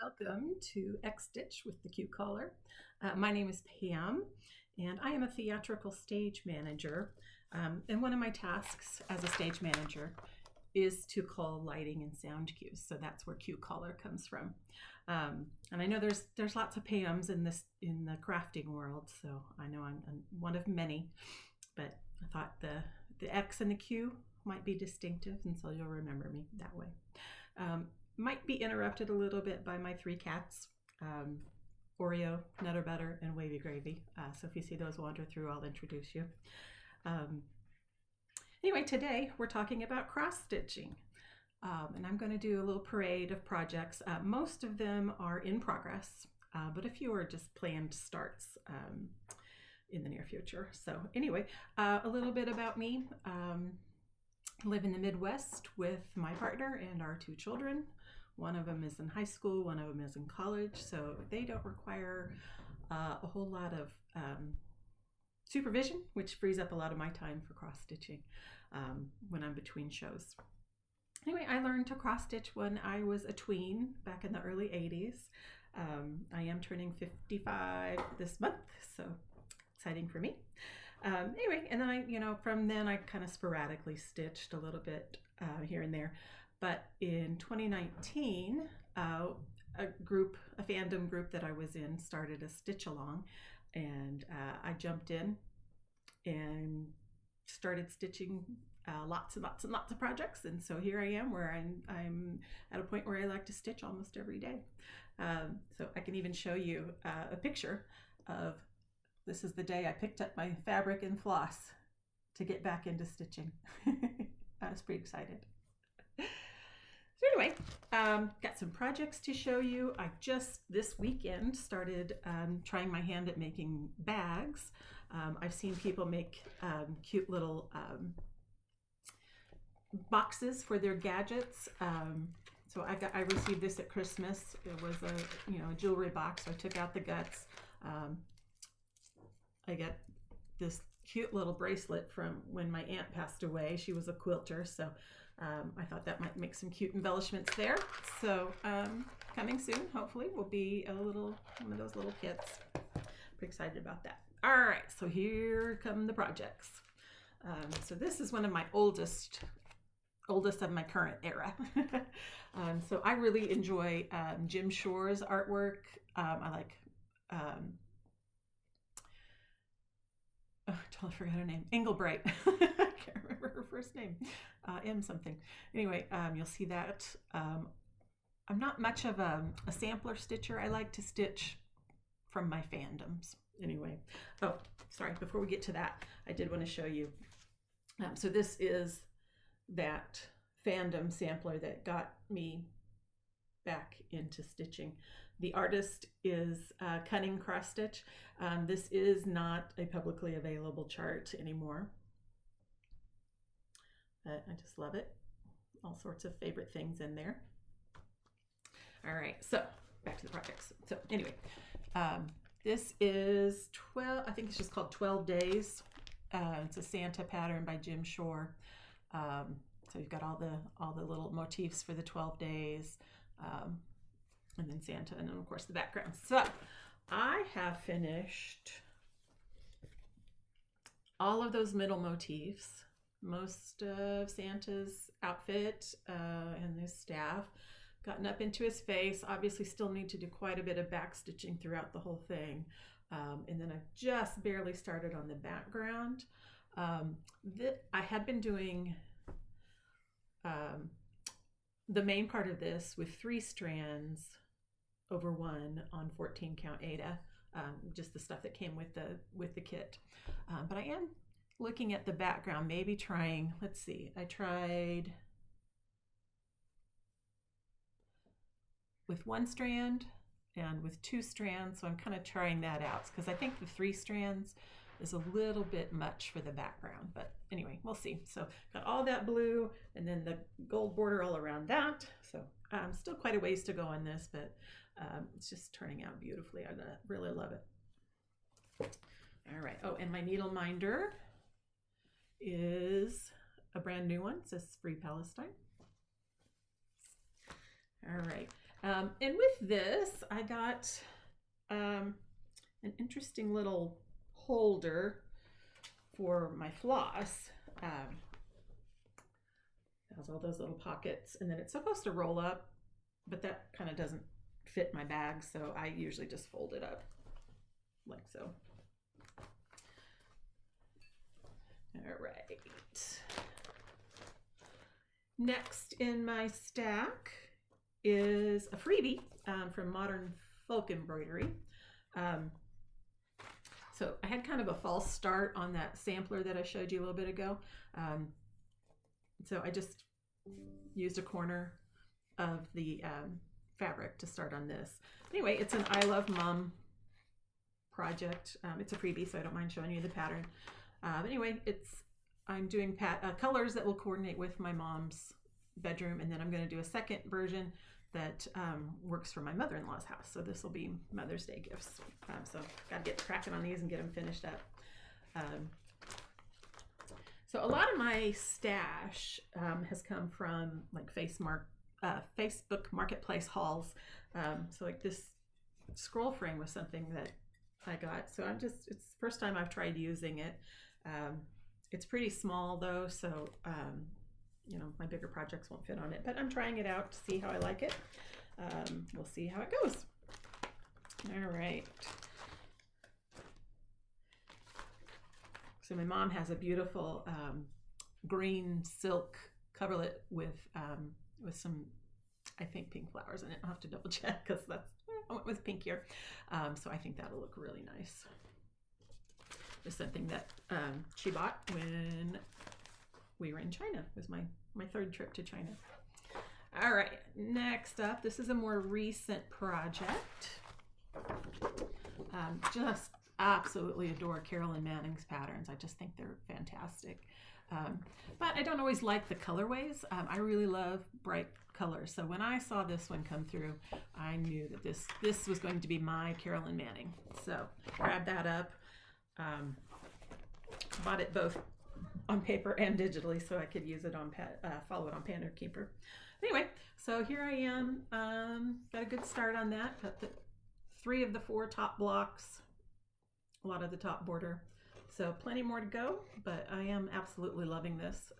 Welcome to Xstitch with the Qcaller. My name is Pam, and I am a theatrical stage manager. And one of my tasks as a stage manager is to call lighting and sound cues. So that's where Qcaller comes from. And I know there's lots of Pams in the crafting world, so I know I'm one of many. But I thought the X and the Q might be distinctive, and so you'll remember me that way. Might be interrupted a little bit by my three cats, Oreo, Nutter Butter, and Wavy Gravy. So if you see those wander through, I'll introduce you. Anyway, today we're talking about cross-stitching. And I'm going to do a little parade of projects. Most of them are in progress, but a few are just planned starts in the near future. So anyway, a little bit about me. Live in the Midwest with my partner and our two children. One of them is in high school, one of them is in college, so they don't require a whole lot of supervision, which frees up a lot of my time for cross-stitching when I'm between shows. Anyway, I learned to cross-stitch when I was a tween back in the early 80s. I am turning 55 this month, so exciting for me. Anyway, and then from then I kind of sporadically stitched a little bit here and there. But in 2019, a fandom group that I was in started a stitch along, and I jumped in and started stitching lots and lots and lots of projects. And so here I am, where I'm at a point where I like to stitch almost every day. So I can even show you a picture of. This is the day I picked up my fabric and floss to get back into stitching. I was pretty excited. So anyway, got some projects to show you. I just this weekend started trying my hand at making bags. I've seen people make cute little boxes for their gadgets. So I received this at Christmas. It was a jewelry box. So I took out the guts. I got this cute little bracelet from when my aunt passed away. She was a quilter, so I thought that might make some cute embellishments there. So coming soon, hopefully, will be one of those little kits. Pretty excited about that. All right, so here come the projects. So this is one of my oldest of my current era. So I really enjoy Jim Shore's artwork. I like I totally forgot her name. Englebright. I can't remember her first name. M something. Anyway, you'll see that. I'm not much of a sampler stitcher. I like to stitch from my fandoms. Anyway. Oh, sorry. Before we get to that, I did want to show you. So this is that fandom sampler that got me back into stitching. The artist is Cunning Cross Stitch. This is not a publicly available chart anymore, but I just love it. All sorts of favorite things in there. All right, so back to the projects. So anyway, this is 12. I think it's just called 12 Days. It's a Santa pattern by Jim Shore. So you've got all the little motifs for the 12 days. And then Santa, and then of course the background. So I have finished all of those middle motifs, most of Santa's outfit and his staff, gotten up into his face. Obviously still need to do quite a bit of back stitching throughout the whole thing. And then I've just barely started on the background. I had been doing the main part of this with 3 strands over 1 on 14 count Aida, just the stuff that came with the kit. But I am looking at the background, maybe trying, let's see, I tried with 1 strand and with 2 strands, so I'm kind of trying that out because I think the 3 strands is a little bit much for the background, but anyway, we'll see. So got all that blue and then the gold border all around that. So still quite a ways to go on this, but it's just turning out beautifully. I really love it. All right. Oh, and my needle minder is a brand new one. It says Free Palestine. All right. And with this, I got an interesting little holder for my floss. It has all those little pockets, and then it's supposed to roll up, but that kind of doesn't fit my bag, so I usually just fold it up like so. All right. Next in my stack is a freebie from Modern Folk Embroidery. So I had kind of a false start on that sampler that I showed you a little bit ago. So I just used a corner of the fabric to start on this. Anyway, it's an I Love Mom project. It's a freebie, so I don't mind showing you the pattern. Anyway, I'm doing colors that will coordinate with my mom's bedroom, and then I'm going to do a second version that works for my mother-in-law's house. So this will be Mother's Day gifts. So got to get cracking on these and get them finished up. So a lot of my stash has come from like Facebook Marketplace hauls. So like this scroll frame was something that I got. So it's the first time I've tried using it. It's pretty small though, so you know, my bigger projects won't fit on it, but I'm trying it out to see how I like it. We'll see how it goes. All right. So my mom has a beautiful green silk coverlet with some, I think, pink flowers in it. I'll have to double check because I went with pink here. So I think that'll look really nice. It's something that she bought when we were in China. It was my third trip to China. All right, next up, this is a more recent project. Just absolutely adore Carolyn Manning's patterns. I just think they're fantastic. But I don't always like the colorways. I really love bright colors. So when I saw this one come through, I knew that this was going to be my Carolyn Manning. So grabbed that up. Bought it both on paper and digitally so I could use it on follow it on Panda Keeper. Anyway, so here I am. Got a good start on that. Got the 3 of the 4 top blocks, a lot of the top border. So plenty more to go, but I am absolutely loving this.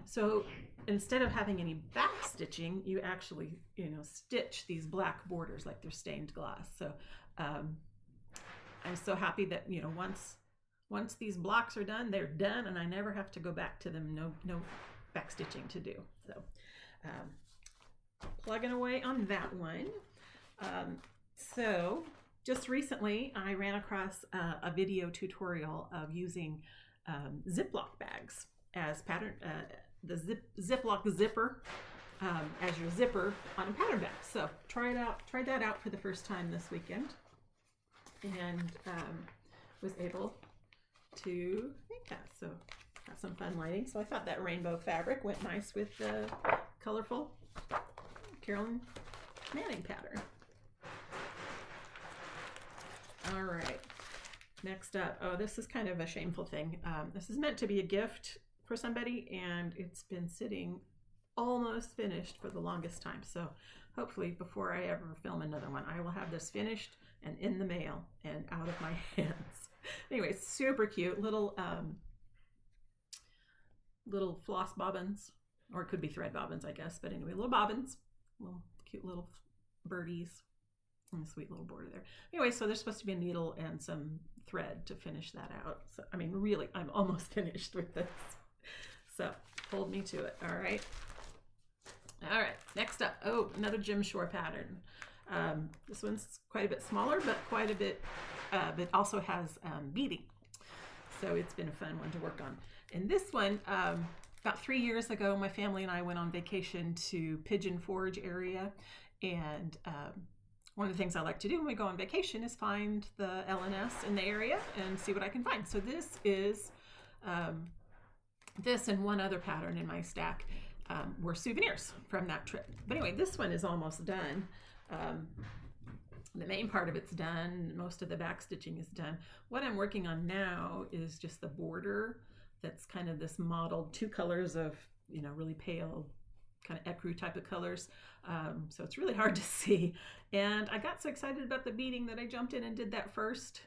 So instead of having any back stitching, you actually, stitch these black borders like they're stained glass. So I'm so happy that, once these blocks are done, they're done, and I never have to go back to them. No back stitching to do. So plugging away on that one. So just recently, I ran across a video tutorial of using Ziploc bags as pattern, the Ziploc zipper as your zipper on a pattern bag. So tried that out for the first time this weekend, and was able to make that. So got some fun lighting. So I thought that rainbow fabric went nice with the colorful Carolyn Manning pattern. All right, next up. Oh, this is kind of a shameful thing. This is meant to be a gift for somebody, and it's been sitting almost finished for the longest time. So hopefully before I ever film another one, I will have this finished and in the mail and out of my hands. Anyway, super cute little floss bobbins, or it could be thread bobbins, I guess. But anyway, little bobbins, little cute little birdies, and a sweet little border there. Anyway, so there's supposed to be a needle and some thread to finish that out. So I mean, really, I'm almost finished with this. So hold me to it. All right. Next up, another Jim Shore pattern. This one's quite a bit smaller, but quite a bit, but also has beading. So it's been a fun one to work on. And this one, about 3 years ago, my family and I went on vacation to Pigeon Forge area. And one of the things I like to do when we go on vacation is find the LNS in the area and see what I can find. So this is, this and one other pattern in my stack were souvenirs from that trip. But anyway, this one is almost done. The main part of it's done. Most of the back stitching is done. What I'm working on now is just the border that's kind of this mottled 2 colors of, really pale kind of ecru type of colors. So it's really hard to see. And I got so excited about the beading that I jumped in and did that first.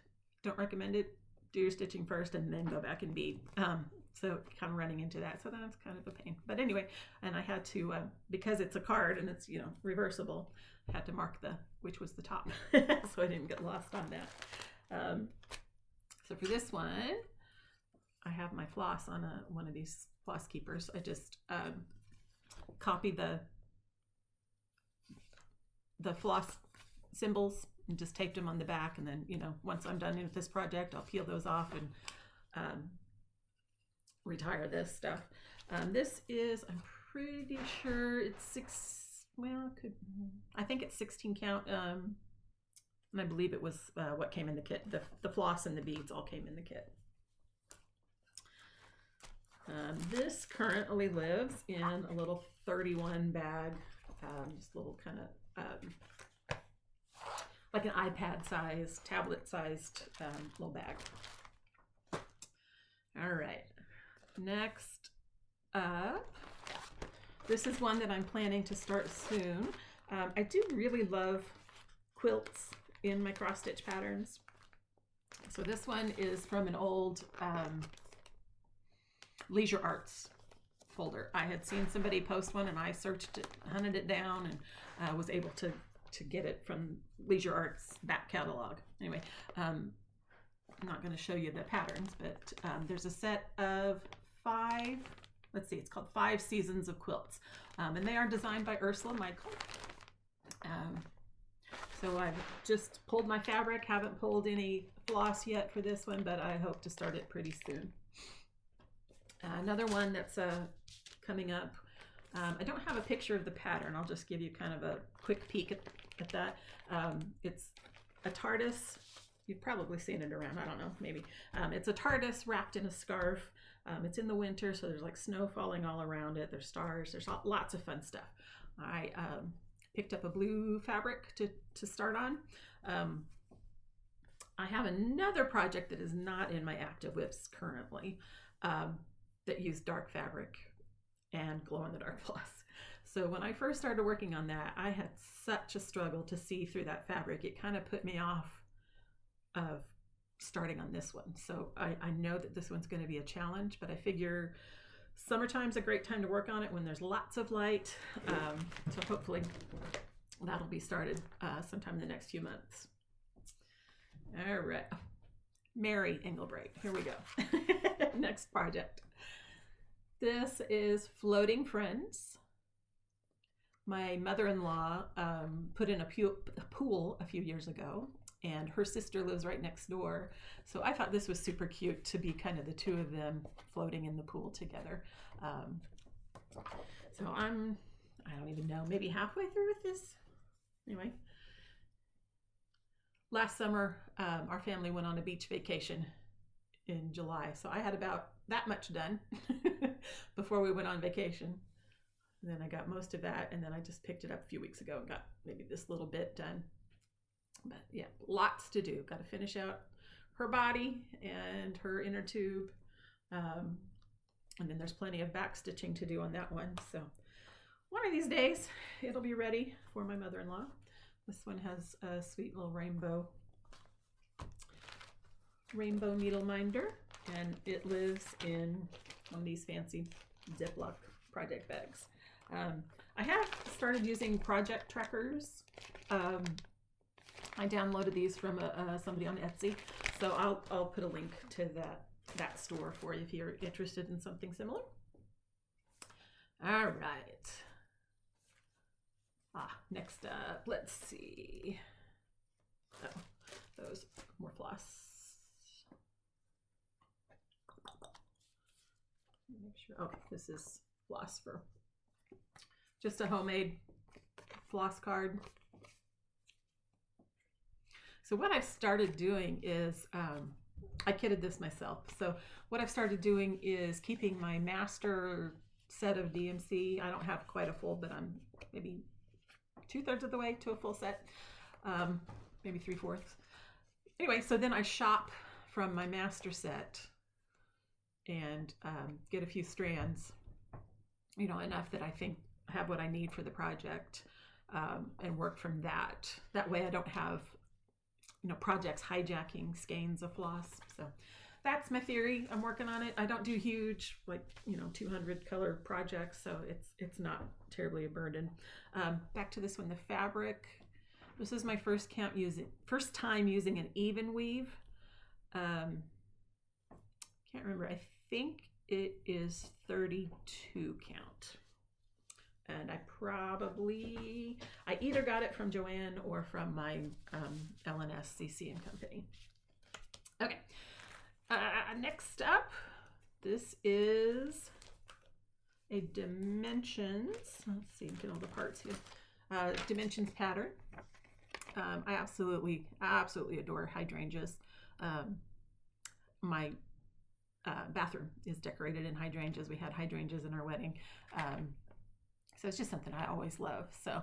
Don't recommend it. Do your stitching first and then go back and bead. So kind of running into that. So that's kind of a pain. But anyway, and I had to, because it's a card and it's, reversible, I had to mark which was the top. So I didn't get lost on that. So for this one, I have my floss on one of these floss keepers. I just copied the floss symbols and just taped them on the back. And then, once I'm done with this project, I'll peel those off and retire this stuff. This is, I'm pretty sure it's I think it's 16 count. And I believe it was what came in the kit. The floss and the beads all came in the kit. This currently lives in a little 31 bag, just a little kind of like an iPad sized, tablet sized little bag. All right, next up, this is one that I'm planning to start soon. I do really love quilts in my cross stitch patterns. So this one is from an old Leisure Arts folder. I had seen somebody post one and I searched it, hunted it down, and was able to get it from Leisure Arts back catalog. Anyway, I'm not going to show you the patterns, but there's a set of 5, let's see, it's called 5 Seasons of Quilts. And they are designed by Ursula Michael. So I've just pulled my fabric, haven't pulled any floss yet for this one, but I hope to start it pretty soon. Another one that's coming up, I don't have a picture of the pattern. I'll just give you kind of a quick peek at that. It's a Tardis. You've probably seen it around, I don't know, maybe. It's a Tardis wrapped in a scarf. It's in the winter, so there's like snow falling all around it. There's stars, there's lots of fun stuff. I picked up a blue fabric to start on. I have another project that is not in my active WIPs currently, that use dark fabric and glow-in-the-dark floss. So when I first started working on that, I had such a struggle to see through that fabric. It kind of put me off of starting on this one. So I know that this one's going to be a challenge, but I figure summertime's a great time to work on it when there's lots of light. So hopefully that'll be started sometime in the next few months. All right, Mary Engelbreit, here we go. Next project. This is Floating Friends. My mother-in-law put in a pool a few years ago, and her sister lives right next door. So I thought this was super cute to be kind of the two of them floating in the pool together. So I don't even know, maybe halfway through with this. Anyway, last summer, our family went on a beach vacation in July. So I had about that much done before we went on vacation. And then I got most of that, and then I just picked it up a few weeks ago and got maybe this little bit done. But yeah, lots to do. Got to finish out her body and her inner tube. And then there's plenty of back stitching to do on that one. So one of these days, it'll be ready for my mother-in-law. This one has a sweet little rainbow needle minder, and it lives in one of these fancy Ziploc project bags. I have started using project trackers. I downloaded these from somebody on Etsy, so I'll put a link to that store for you if you're interested in something similar. All right. Next up, let's see. Oh, those more floss. Make sure. Oh, this is floss for just a homemade floss card. So what I've started doing is, I kitted this myself. So what I've started doing is keeping my master set of DMC. I don't have quite a full, but I'm maybe 2/3 of the way to a full set, maybe 3/4. Anyway, so then I shop from my master set and get a few strands, enough that I think have what I need for the project, and work from that. That way I don't have, projects hijacking skeins of floss. So that's my theory. I'm working on it. I don't do huge, 200 color projects, so it's not terribly a burden. Back to this one, the fabric. This is my first time using an even weave. Can't remember. I think it is 32 count. And I either got it from Joanne or from my LNS CC and Company. Okay. Next up, this is a Dimensions. Let's see, get all the parts here. Dimensions pattern. I absolutely adore hydrangeas. My bathroom is decorated in hydrangeas. We had hydrangeas in our wedding. So it's just something I always love. So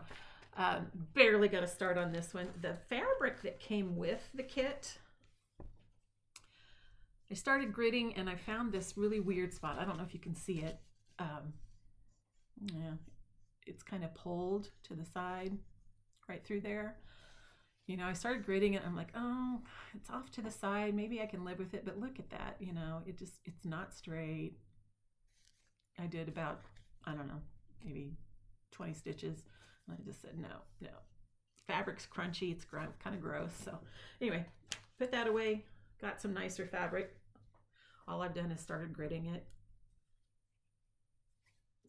barely got a start on this one. The fabric that came with the kit, I started gridding and I found this really weird spot. I don't know if you can see it. Yeah, it's kind of pulled to the side right through there. I started gridding it. I'm like, oh, it's off to the side. Maybe I can live with it. But look at that. It's not straight. I did about, I don't know, maybe 20 stitches. And I just said, no. Fabric's crunchy. It's kind of gross. So anyway, put that away. Got some nicer fabric. All I've done is started gridding it.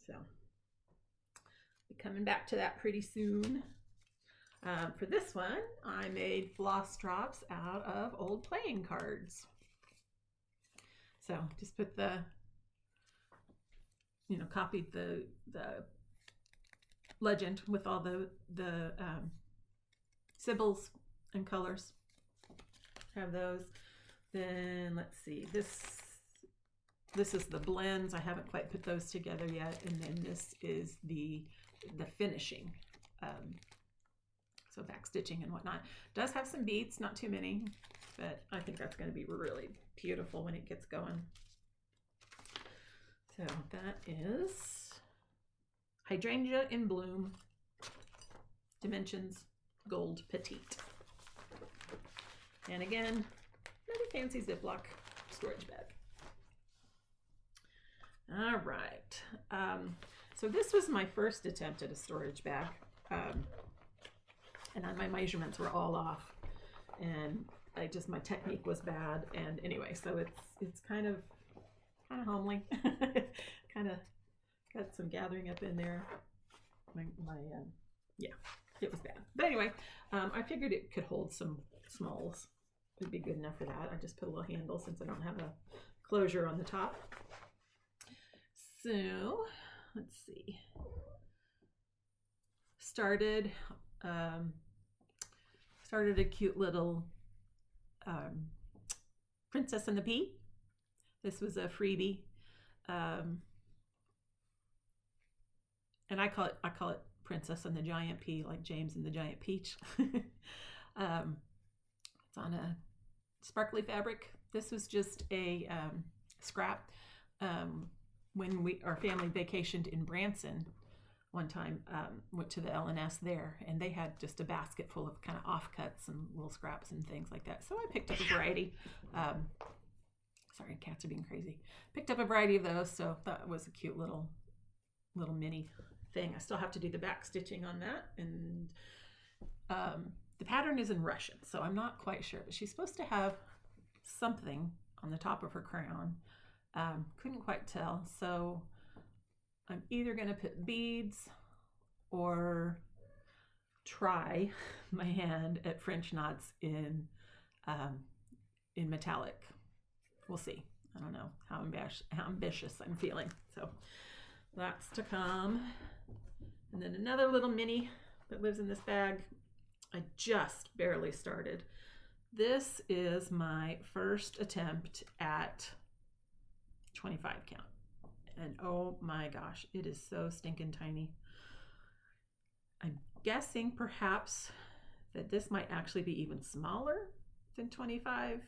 So be coming back to that pretty soon. For this one, I made floss drops out of old playing cards. So just put copied the legend with all the symbols and colors. Have those. Then let's see, this is the blends. I haven't quite put those together yet. And then this is the finishing. So back stitching and whatnot. Does have some beads, not too many, but I think that's going to be really beautiful when it gets going. So that is Hydrangea in Bloom, Dimensions Gold Petite. And again, another fancy Ziploc storage bag. All right. So this was my first attempt at a storage bag. And my measurements were all off, and my technique was bad. And anyway, so it's kind of homely. Kind of got some gathering up in there. Yeah, it was bad. But anyway, I figured it could hold some smalls. It'd be good enough for that. I just put a little handle since I don't have a closure on the top. So let's see. Started a cute little Princess and the Pea. This was a freebie, and I call it Princess and the Giant Pea, like James and the Giant Peach. It's on a sparkly fabric. This was just a scrap. When our family vacationed in Branson one time, went to the LNS there, and they had just a basket full of kind of offcuts and little scraps and things like that. So I picked up a variety. Sorry, cats are being crazy. Picked up a variety of those, so that was a cute little mini thing. I still have to do the back stitching on that, and the pattern is in Russian, so I'm not quite sure, but she's supposed to have something on the top of her crown. Couldn't quite tell, so I'm either going to put beads or try my hand at French knots in metallic. We'll see. I don't know how ambitious I'm feeling. So that's to come. And then another little mini that lives in this bag. I just barely started. This is my first attempt at 25 count. And oh my gosh, it is so stinking tiny. I'm guessing perhaps that this might actually be even smaller than 25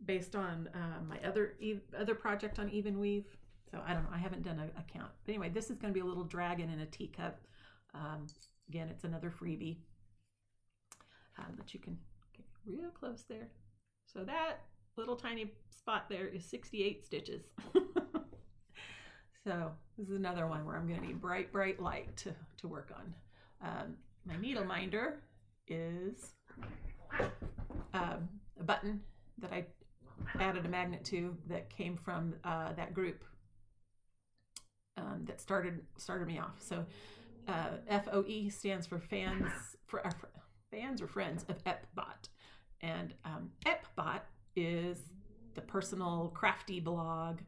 based on my other project on even weave. So I don't know. I haven't done a count. But anyway, this is going to be a little dragon in a teacup. Again, it's another freebie. But you can get real close there. So that little tiny spot there is 68 stitches. So this is another one where I'm going to need bright, bright light to work on. My needle minder is a button that I added a magnet to that came from that group that started me off. So FOE stands for fans or friends of EPBot, and EPBot is the personal crafty blog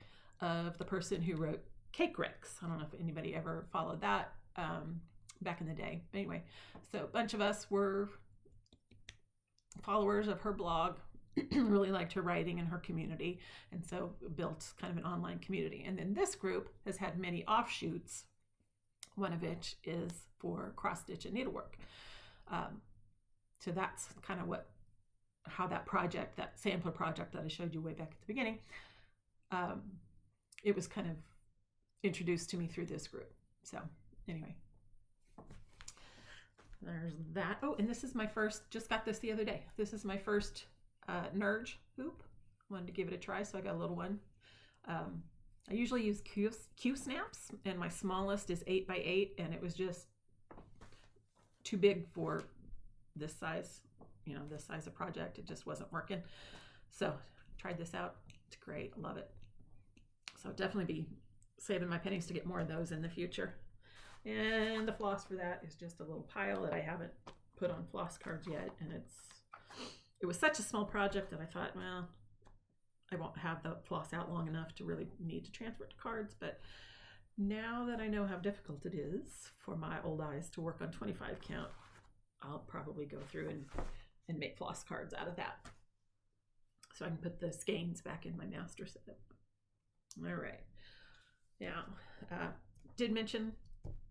of the person who wrote Cake Rex. I don't know if anybody ever followed that back in the day. But anyway, so a bunch of us were followers of her blog. Really liked her writing and her community, and so built kind of an online community. And then this group has had many offshoots, one of which is for cross stitch and needlework. So that's kind of how that project, that sampler project that I showed you way back at the beginning, it was kind of introduced to me through this group. So anyway, there's that. Oh, and this is my first, just got this the other day. This is my first Nerge hoop. Wanted to give it a try, so I got a little one. I usually use Q snaps, and my smallest is 8x8, and it was just too big for this size, this size of project. It just wasn't working. So tried this out. It's great. I love it. So definitely be saving my pennies to get more of those in the future. And the floss for that is just a little pile that I haven't put on floss cards yet, and it was such a small project that I thought, well, I won't have the floss out long enough to really need to transfer it to cards. But now that I know how difficult it is for my old eyes to work on 25 count, I'll probably go through and make floss cards out of that, so I can put the skeins back in my master setup. All right. Now, did mention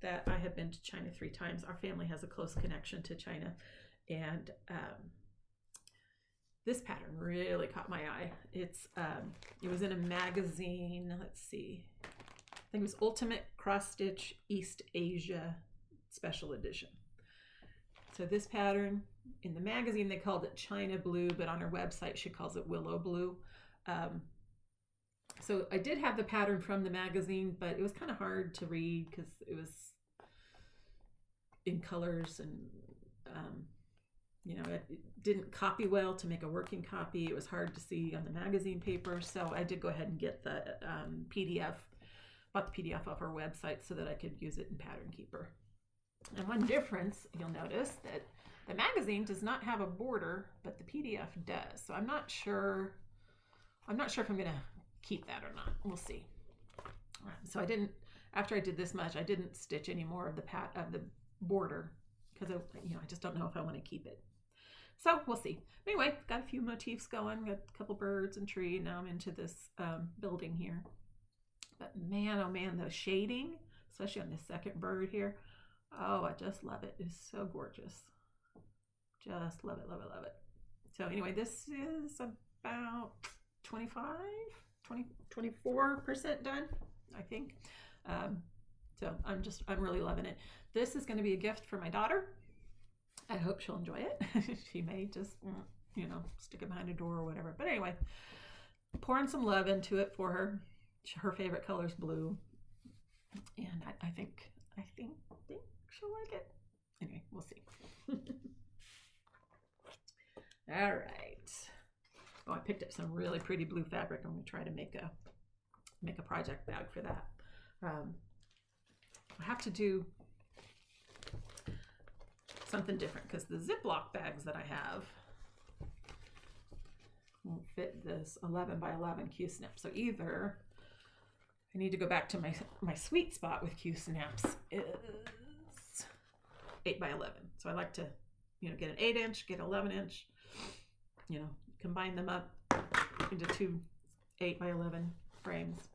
that I have been to China 3 times. Our family has a close connection to China, and this pattern really caught my eye. It was in a magazine. Let's see. I think it was Ultimate Cross Stitch East Asia Special Edition. So this pattern, in the magazine they called it China Blue, but on her website she calls it Willow Blue. So I did have the pattern from the magazine, but it was kind of hard to read because it was in colors, and it didn't copy well to make a working copy. It was hard to see on the magazine paper, so I did go ahead and get the PDF, bought the PDF off our website so that I could use it in Pattern Keeper. And one difference, you'll notice that the magazine does not have a border, but the PDF does. So I'm not sure if I'm gonna keep that or not. We'll see. So after I did this much, I didn't stitch any more of the border because I just don't know if I want to keep it. So we'll see. Anyway, got a few motifs going, got a couple birds and tree. Now I'm into this building here. But man, oh man, the shading, especially on this second bird here. Oh, I just love it. It's so gorgeous. Just love it, love it, love it. So anyway, this is about 24% done, I think. So I'm really loving it. This is going to be a gift for my daughter. I hope she'll enjoy it. She may just, stick it behind a door or whatever. But anyway, pouring some love into it for her. Her favorite color is blue, and I think she'll like it. Anyway, we'll see. All right. Oh, I picked up some really pretty blue fabric. I'm going to try to make a project bag for that. I have to do something different because the Ziploc bags that I have won't fit this 11 by 11 Q snap. So either I need to go back to my sweet spot with Q snaps is 8 by 11. So I like to, get an 8-inch, get an 11-inch, combine them up into 2 8 by 11 frames.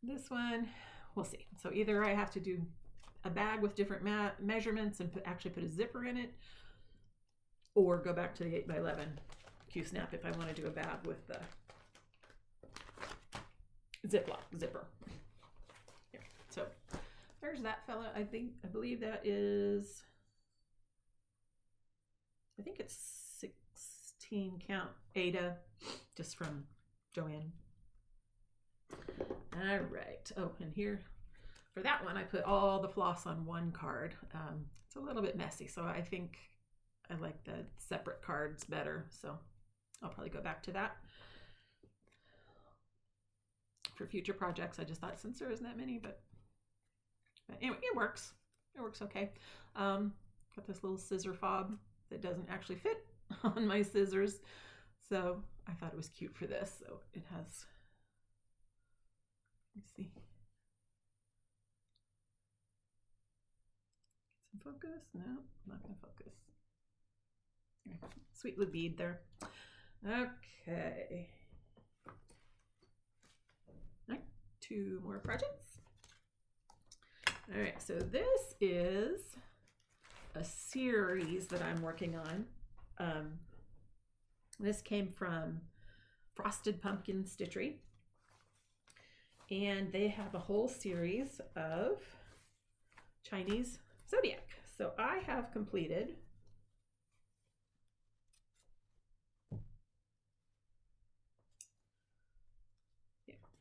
This one, we'll see. So either I have to do a bag with different measurements and actually put a zipper in it, or go back to the 8 by 11 Q snap if I want to do a bag with the Ziploc zipper. Here. So there's that fella. I believe that is, I think it's 16 count Ada, just from Joanne. All right. Oh, and here for that one, I put all the floss on one card. It's a little bit messy, so I think I like the separate cards better. So I'll probably go back to that for future projects. I just thought since there isn't that many, but anyway, it works. It works okay. Got this little scissor fob that doesn't actually fit on my scissors, so I thought it was cute for this. So it has, let's see, some focus. No, not gonna focus. Sweet little bead there. Okay. All right, 2 more projects. All right, so this is a series that I'm working on. This came from Frosted Pumpkin Stitchery, and they have a whole series of Chinese zodiac. So I have completed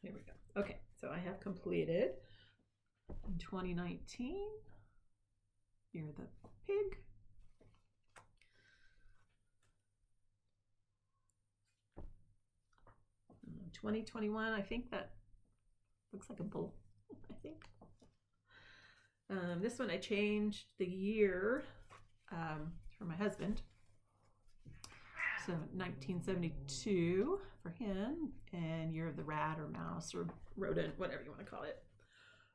here we go. Okay, so I have completed in 2019, You're the Pig. 2021, I think that looks like a bull, I think. This one I changed the year for my husband. So 1972 for him, and Year of the Rat or Mouse or Rodent, whatever you want to call it.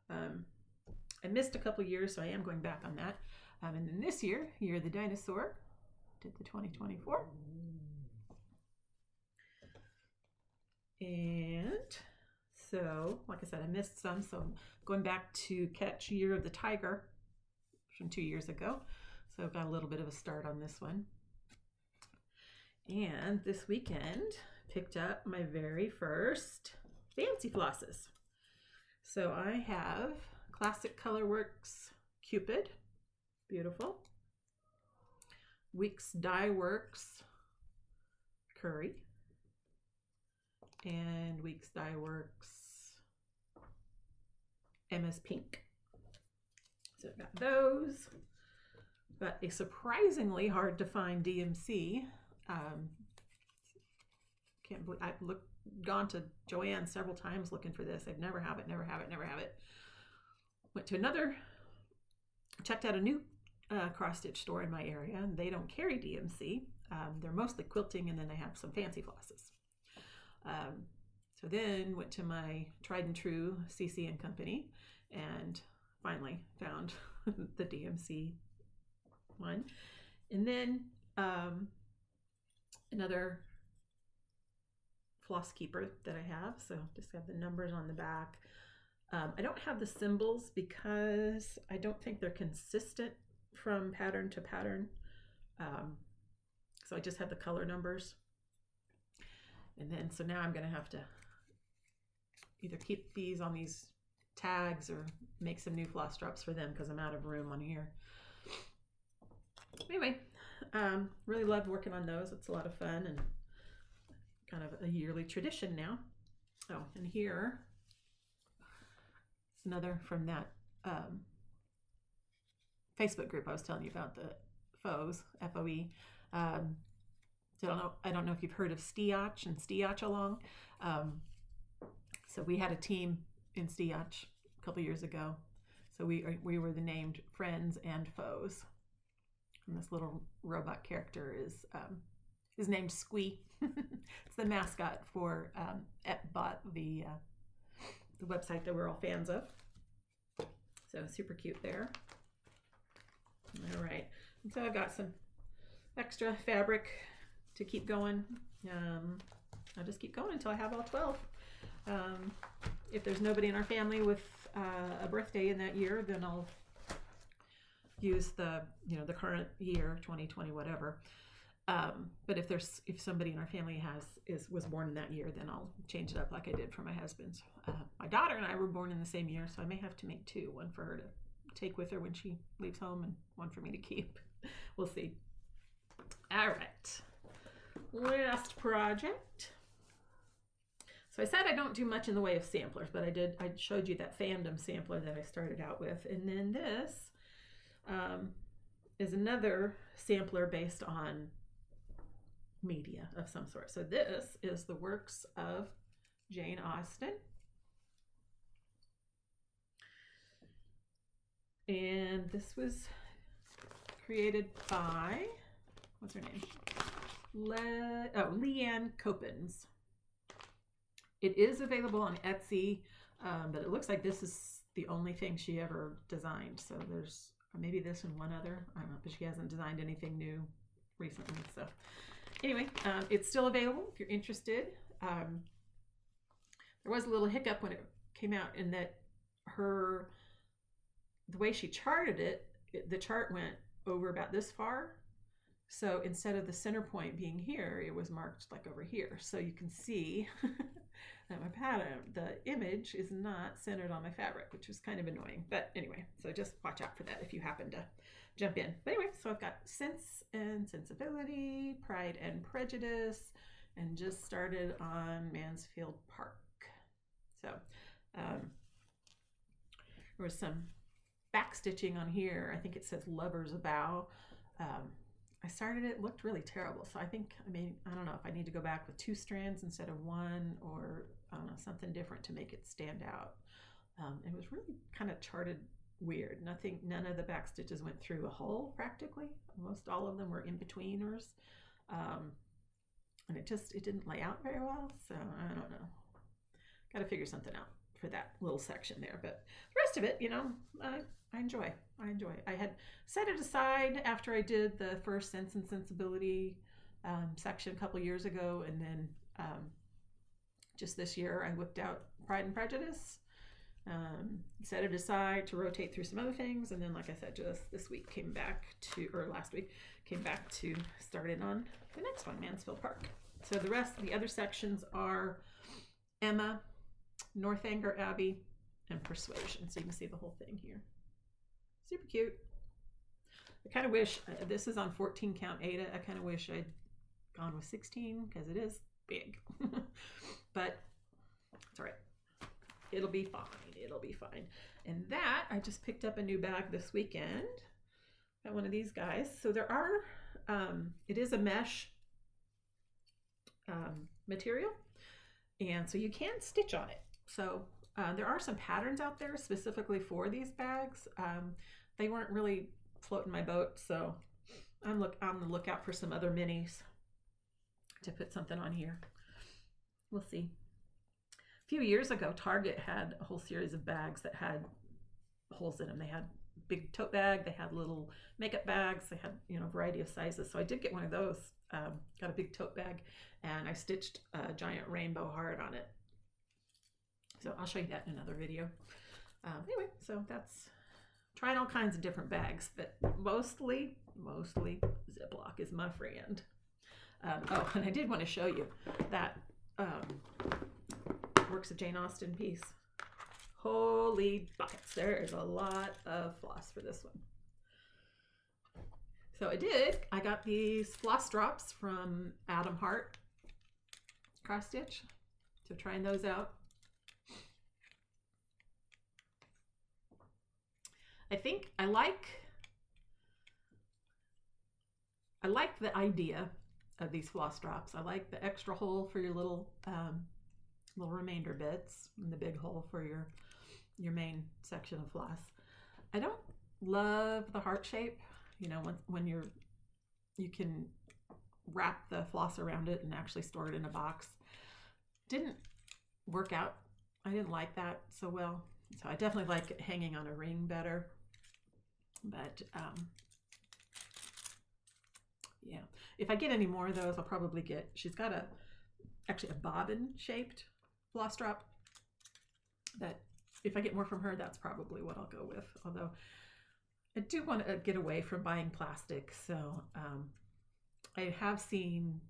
I missed a couple years, so I am going back on that. And then this year, Year of the Dinosaur, did the 2024. And so, like I said, I missed some, so I'm going back to catch Year of the Tiger from 2 years ago. So I've got a little bit of a start on this one. And this weekend, picked up my very first fancy flosses. So I have Classic Colorworks Cupid, beautiful. Weeks Dye Works Curry, and Weeks Dye Works MS Pink. So I've got those, but a surprisingly hard to find DMC. Can't believe I've gone to Joanne several times looking for this. I've never have it. Went to another, checked out a new cross stitch store in my area, and they don't carry DMC. They're mostly quilting, and then they have some fancy flosses. So then went to my tried and true CC and Company, and finally found the DMC one. And then another floss keeper that I have, so just have the numbers on the back. I don't have the symbols because I don't think they're consistent from pattern to pattern. So I just have the color numbers. And then, so now I'm gonna have to either keep these on these tags or make some new floss drops for them because I'm out of room on here. Anyway, really love working on those. It's a lot of fun and kind of a yearly tradition now. Oh, and here is another from that Facebook group I was telling you about, the FOEs, F-O-E. So I don't know if you've heard of Xstitch and Xstitch along. So we had a team in Xstitch a couple years ago. So we were the named friends and foes. And this little robot character is named Squee. It's the mascot for Epbot, the website that we're all fans of. So super cute there. All right, and so I've got some extra fabric to keep going. I'll just keep going until I have all 12. If there's nobody in our family with a birthday in that year, then I'll use the current year, 2020, whatever. But if somebody in our family was born in that year, then I'll change it up like I did for my husband's. My daughter and I were born in the same year, so I may have to make two, one for her to take with her when she leaves home and one for me to keep. We'll see. All right, last project. So I said I don't do much in the way of samplers, but I showed you that fandom sampler that I started out with, and then this is another sampler based on media of some sort. So this is the works of Jane Austen. And this was created by, what's her name? Leanne Copens. It is available on Etsy, but it looks like this is the only thing she ever designed. So there's maybe this and one other, I don't know, but she hasn't designed anything new recently. So anyway, it's still available if you're interested. There was a little hiccup when it came out in that the way she charted it, the chart went over about this far. So instead of the center point being here, it was marked like over here. So you can see that my pattern, the image is not centered on my fabric, which is kind of annoying. But anyway, so just watch out for that if you happen to jump in. But anyway, so I've got Sense and Sensibility, Pride and Prejudice, and just started on Mansfield Park. So there was some back stitching on here. I think it says Lover's Vow. I started it looked really terrible. So I don't know if I need to go back with 2 strands instead of 1, or I don't know, something different to make it stand out. It was really kind of charted weird. None of the back stitches went through a hole practically. Most all of them were in betweeners. And it didn't lay out very well. So I don't know. Got to figure something out for that little section there. But the rest of it, I enjoy. I had set it aside after I did the first Sense and Sensibility section a couple years ago, and then just this year I whipped out Pride and Prejudice, set it aside to rotate through some other things, and then like I said, just this week last week came back to start in on the next one, Mansfield Park. So the other sections are Emma, Northanger Abbey, and Persuasion. So you can see the whole thing here. Super cute. I kind of wish, this is on 14 count Aida. I kind of wish I'd gone with 16 because it is big. But it's all right. It'll be fine. It'll be fine. And that, I just picked up a new bag this weekend. Got one of these guys. So there are, it is a mesh material. And so you can stitch on it. So there are some patterns out there specifically for these bags. They weren't really floating my boat, so I'm on the lookout for some other minis to put something on here. We'll see. A few years ago, Target had a whole series of bags that had holes in them. They had big tote bag, they had little makeup bags, they had a variety of sizes. So I did get one of those. Got a big tote bag, and I stitched a giant rainbow heart on it. So I'll show you that in another video. Anyway, so that's trying all kinds of different bags, but mostly Ziploc is my friend. And I did want to show you that Works of Jane Austen piece. Holy buckets, there is a lot of floss for this one. So I got these floss drops from Adam Hart Cross Stitch. So trying those out. I think I like the idea of these floss drops. I like the extra hole for your little remainder bits and the big hole for your main section of floss. I don't love the heart shape. When you can wrap the floss around it and actually store it in a box. Didn't work out. I didn't like that so well. So I definitely like it hanging on a ring better. But yeah, if I get any more of those, I'll probably she's got actually a bobbin shaped floss drop that if I get more from her, that's probably what I'll go with. Although I do want to get away from buying plastic. So I have seen,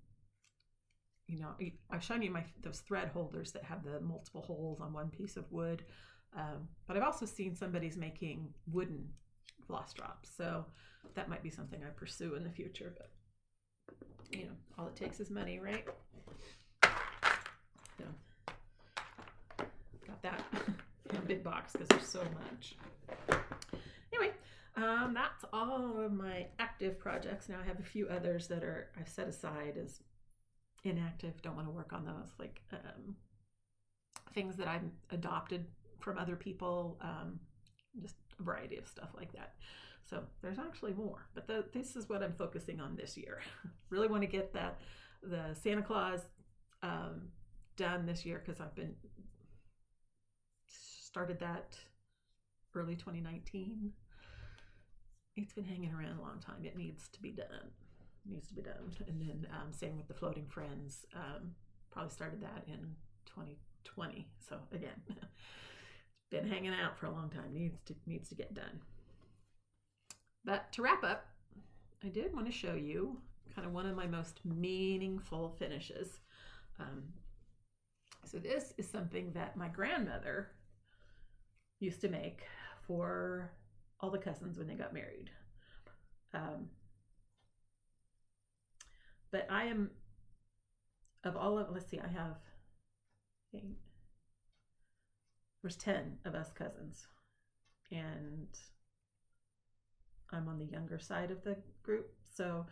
I've shown you those thread holders that have the multiple holes on one piece of wood, but I've also seen somebody's making wooden floss drops, so that might be something I pursue in the future. But all it takes is money, right? So got that in a big box because there's so much. Anyway, that's all of my active projects. Now I have a few others that I've set aside as inactive. Don't want to work on those, like things that I've adopted from other people, just a variety of stuff like that. So there's actually more, but this is what I'm focusing on this year. Really want to get the Santa Claus done this year, because I've started that early 2019. It's been hanging around a long time. It needs to be done. And then same with the Floating Friends. Probably started that in 2020. So again, it's been hanging out for a long time. Needs to get done. But to wrap up, I did want to show you kind of one of my most meaningful finishes. So this is something that my grandmother used to make for all the cousins when they got married. But I am, let's see, I have 8, there's 10 of us cousins, and I'm on the younger side of the group. So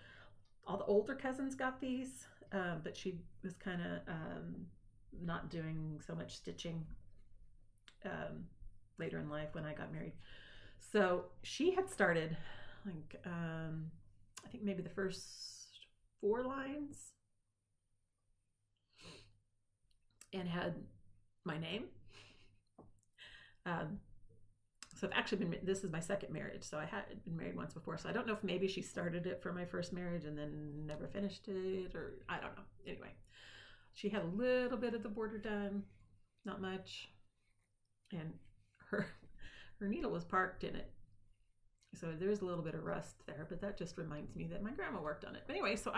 all the older cousins got these, but she was kind of not doing so much stitching later in life when I got married. So she had started, like, I think maybe the first 4 lines, and had my name. So I've actually this is my second marriage, so I had been married once before, so I don't know if maybe she started it for my first marriage and then never finished it, or I don't know. Anyway, she had a little bit of the border done, not much, and her needle was parked in it, so there's a little bit of rust there, but that just reminds me that my grandma worked on it. But anyway, so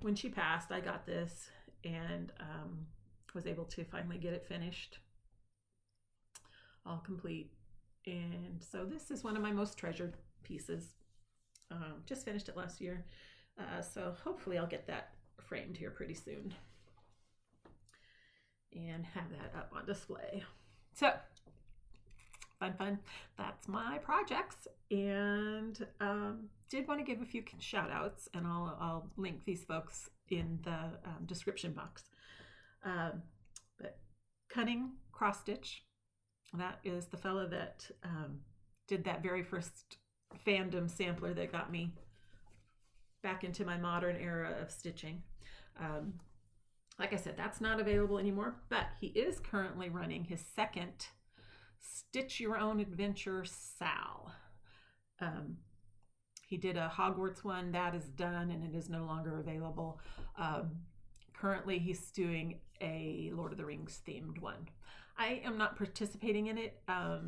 when she passed, I got this and was able to finally get it finished, all complete. And so this is one of my most treasured pieces. Just finished it last year, so hopefully I'll get that framed here pretty soon and have that up on display. So fun. That's my projects, and did want to give a few shout outs, and I'll link these folks in the description box. But Cunning Cross Stitch, that is the fella that did that very first fandom sampler that got me back into my modern era of stitching. Like I said, that's not available anymore, but he is currently running his second Stitch Your Own Adventure Sal. He did a Hogwarts one, that is done and it is no longer available. Currently he's doing a Lord of the Rings themed one. I am not participating in it. I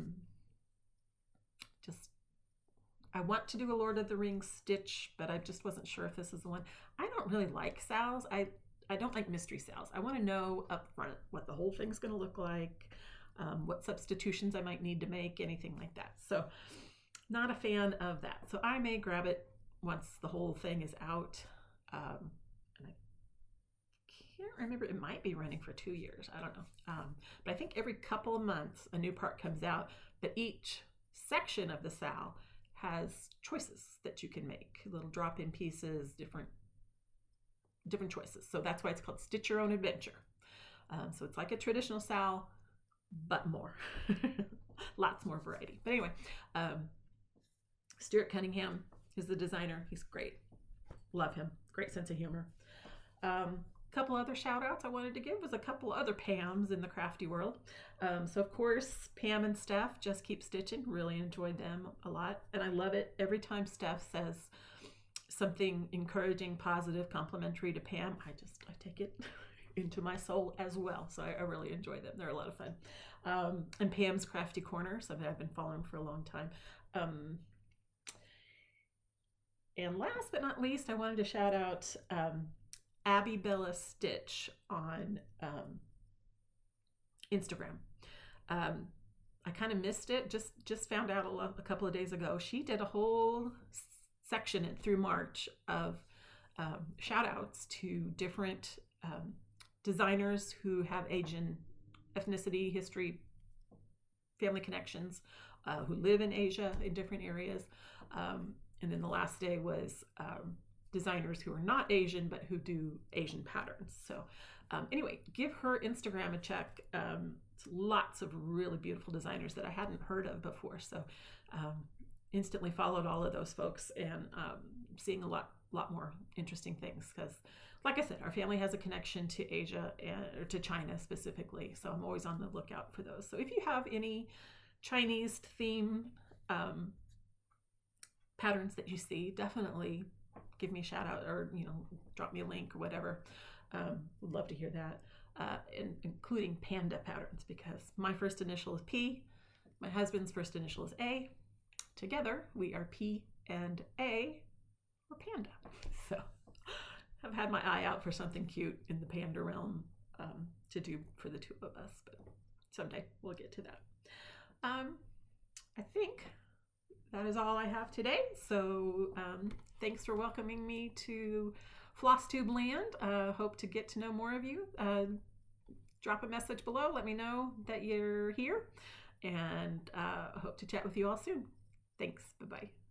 want to do a Lord of the Rings stitch, but I just wasn't sure if this is the one. I don't really like Sals. I don't like mystery Sals. I want to know up front what the whole thing's going to look like, what substitutions I might need to make, anything like that. So not a fan of that. So I may grab it once the whole thing is out. And I can't remember, it might be running for 2 years. I don't know. But I think every couple of months a new part comes out, but each section of the Sal has choices that you can make, little drop-in pieces, different choices. So that's why it's called Stitch Your Own Adventure. So it's like a traditional Sal, but more. Lots more variety. But anyway, Stuart Cunningham is the designer. He's great. Love him. Great sense of humor. Couple other shout outs I wanted to give was a couple other Pams in the crafty world. So of course, Pam and Steph, Just Keep Stitching, really enjoyed them a lot. And I love it every time Steph says something encouraging, positive, complimentary to Pam. I take it into my soul as well. So I really enjoy them. They're a lot of fun. And Pam's Crafty Corner, something I've been following for a long time. And last but not least, I wanted to shout out Abby Bella Stitch on Instagram. I kind of missed it. Just found out a couple of days ago. She did a whole section through March of shout outs to different designers who have Asian ethnicity, history, family connections, who live in Asia in different areas. And then the last day was designers who are not Asian but who do Asian patterns. So anyway, give her Instagram a check. It's lots of really beautiful designers that I hadn't heard of before. So instantly followed all of those folks, and seeing a lot more interesting things, because like I said, our family has a connection to Asia, or to China specifically. So I'm always on the lookout for those. So if you have any Chinese theme patterns that you see, definitely give me a shout out, or drop me a link or whatever. Would love to hear that, including panda patterns, because my first initial is P, my husband's first initial is A. Together we are P and A, or panda. So I've had my eye out for something cute in the panda realm to do for the two of us, but someday we'll get to that. I think that is all I have today. So thanks for welcoming me to Flosstube land. Hope to get to know more of you. Drop a message below. Let me know that you're here, and hope to chat with you all soon. Thanks. Bye-bye.